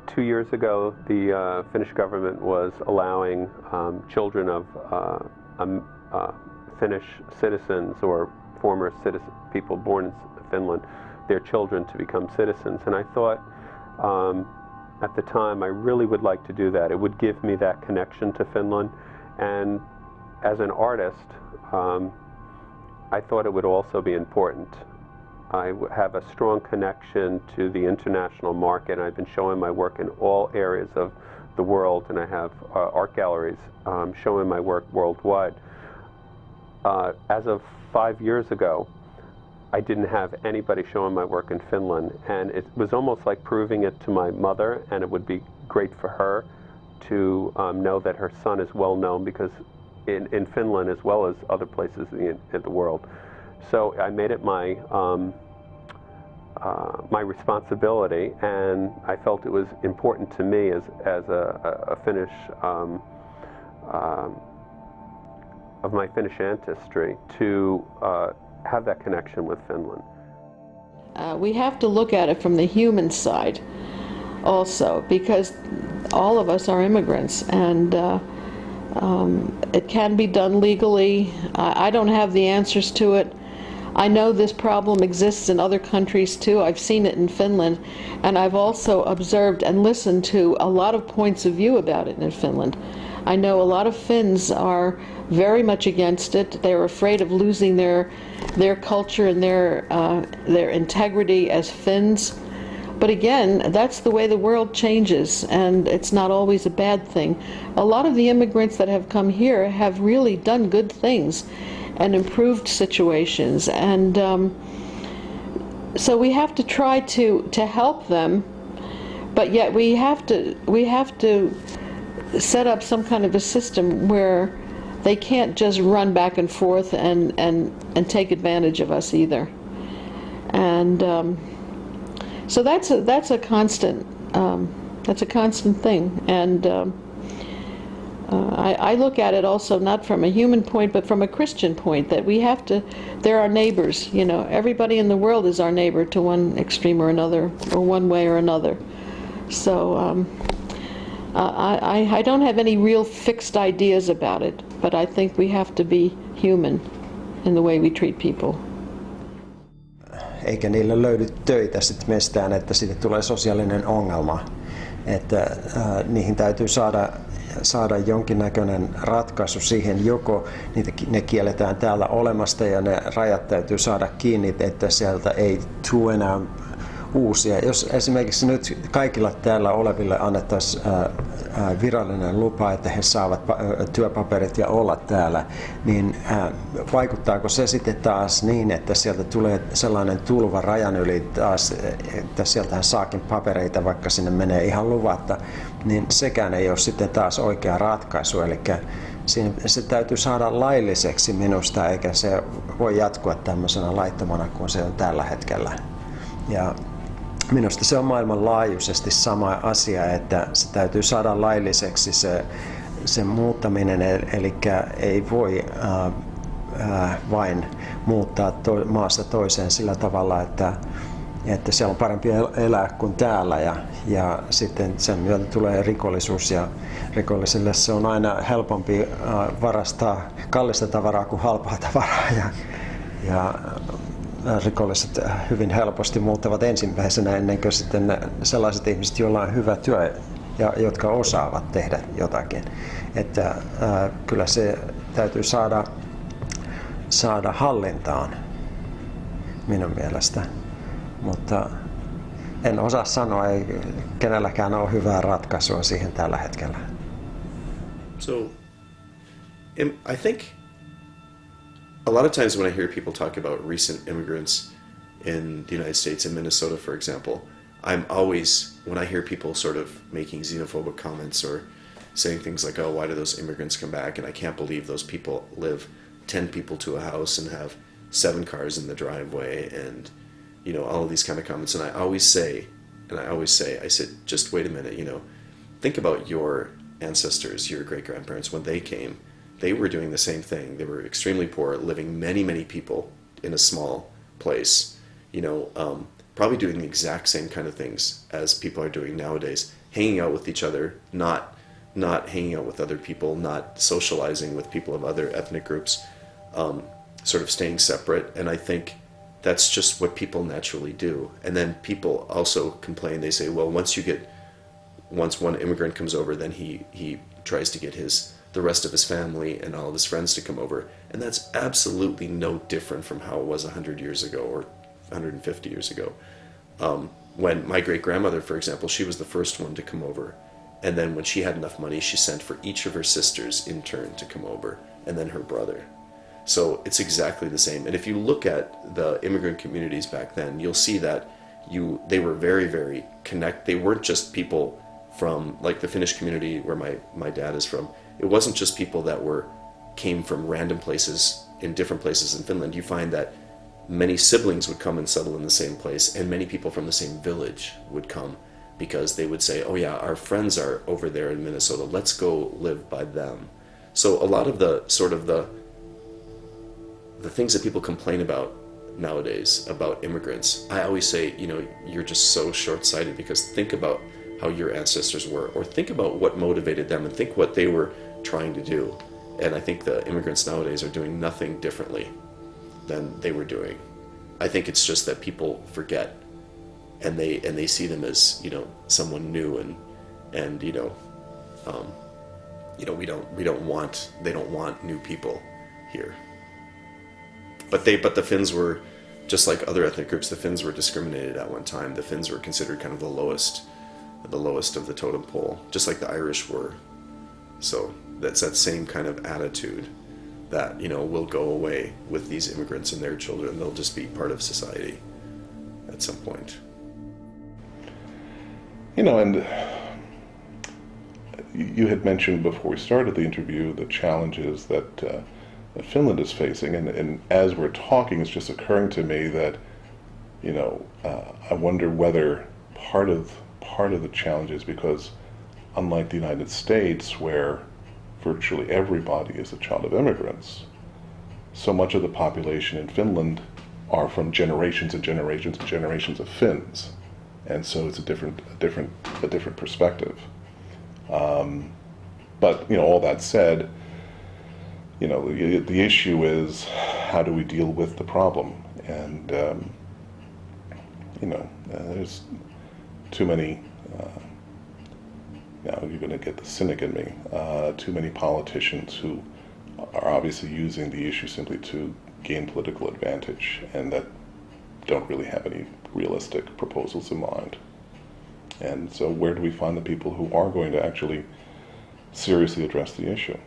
2 years ago, the Finnish government was allowing children of Finnish citizens or former people born in Finland, their children to become citizens. And I thought at the time I really would like to do that. It would give me that connection to Finland. And as an artist, I thought it would also be important. I have a strong connection to the international market. I've been showing my work in all areas of the world, and I have art galleries showing my work worldwide. As of 5 years ago, I didn't have anybody showing my work in Finland, and it was almost like proving it to my mother, and it would be great for her to know that her son is well known, because in Finland as well as other places in the world. So I made it my my responsibility, and I felt it was important to me as a Finnish of my Finnish ancestry to have that connection with Finland. We have to look at it from the human side also, because all of us are immigrants, and it can be done legally. I don't have the answers to it. I know this problem exists in other countries too. I've seen it in Finland, and I've also observed and listened to a lot of points of view about it in Finland. I know a lot of Finns are very much against it. They're afraid of losing their culture and their integrity as Finns. But again, that's the way the world changes, and it's not always a bad thing. A lot of the immigrants that have come here have really done good things and improved situations, and so we have to try to help them, but yet we have to set up some kind of a system where they can't just run back and forth and take advantage of us either. And so that's a constant thing, and I look at it also not from a human point, but from a Christian point, that we have to, they're our neighbors, you know, everybody in the world is our neighbor to one extreme or another, or one way or another. So I don't have any real fixed ideas about it, but I think we have to be human in the way we treat people. Eikä niille löydy töitä sit mistään, että siitä tulee sosiaalinen ongelma, että niihin täytyy saada jonkinnäköinen ratkaisu siihen, joko ne kielletään täällä olemasta ja ne rajat täytyy saada kiinni, että sieltä ei tule enää uusia. Jos esimerkiksi nyt kaikilla täällä oleville annettaisiin virallinen lupa, että he saavat työpaperit ja olla täällä, niin vaikuttaako se sitten taas niin, että sieltä tulee sellainen tulva rajan yli taas, että sieltähän saakin papereita, vaikka sinne menee ihan luvatta, niin sekään ei ole sitten taas oikea ratkaisu. Eli se täytyy saada lailliseksi minusta, eikä se voi jatkua tämmöisenä laittomana kuin se on tällä hetkellä. Ja minusta se on maailmanlaajuisesti sama asia, että se täytyy saada lailliseksi se muuttaminen, eli ei voi vain muuttaa maasta toiseen sillä tavalla, että siellä on parempi elää kuin täällä, ja sitten sen myötä tulee rikollisuus, ja rikollisille se on aina helpompi varastaa kallista tavaraa kuin halpaa tavaraa, ja rikolliset hyvin helposti muuttavat ensimmäisenä ennen kuin sitten sellaiset ihmiset, joilla on hyvä työ ja jotka osaavat tehdä jotakin. Että kyllä se täytyy saada hallintaan minun mielestä, mutta en osaa sanoa, ei kenelläkään ole hyvää ratkaisua siihen tällä hetkellä. So, I think a lot of times when I hear people talk about recent immigrants in the United States, in Minnesota, for example, I'm always, when I hear people sort of making xenophobic comments or saying things like, oh, why do those immigrants come back? And I can't believe those people live 10 people to a house and have 7 cars in the driveway, and, you know, all of these kind of comments. And I always say, I said, just wait a minute, you know, think about your ancestors, your great-grandparents, when they came. They were doing the same thing. They were extremely poor, living many, many people in a small place. You know, probably doing the exact same kind of things as people are doing nowadays, hanging out with each other, not hanging out with other people, not socializing with people of other ethnic groups, sort of staying separate. And I think that's just what people naturally do. And then people also complain. They say, well, once one immigrant comes over, then he tries to get the rest of his family and all of his friends to come over. And that's absolutely no different from how it was 100 years ago or 150 years ago. When my great-grandmother, for example, she was the first one to come over. And then when she had enough money, she sent for each of her sisters in turn to come over, and then her brother. So it's exactly the same. And if you look at the immigrant communities back then, you'll see that they were very, very They weren't just people from, like the Finnish community where my dad is from. It wasn't just people that came from random places in different places in Finland. You find that many siblings would come and settle in the same place, and many people from the same village would come because they would say, oh yeah, our friends are over there in Minnesota, let's go live by them. So a lot of the sort of the things that people complain about nowadays about immigrants, I always say, you're just so short-sighted, because think about how your ancestors were, or think about what motivated them, and think what they were trying to do. And I think the immigrants nowadays are doing nothing differently than they were doing. I think it's just that people forget, and they see them as someone new, and they don't want new people here. But the Finns were, just like other ethnic groups, the Finns were discriminated at one time. The Finns were considered kind of the lowest of the totem pole, just like the Irish were. So that's that same kind of attitude that will go away with these immigrants and their children. They'll just be part of society at some point. And you had mentioned before we started the interview the challenges that Finland is facing, and as we're talking, it's just occurring to me that I wonder whether part of the challenge is because, unlike the United States, where virtually everybody is a child of immigrants, so much of the population in Finland are from generations and generations and generations of Finns, and so it's a different perspective. But all that said, the issue is, how do we deal with the problem? And there's too many. Now you're going to get the cynic in me. Too many politicians who are obviously using the issue simply to gain political advantage, and that don't really have any realistic proposals in mind. And so where do we find the people who are going to actually seriously address the issue?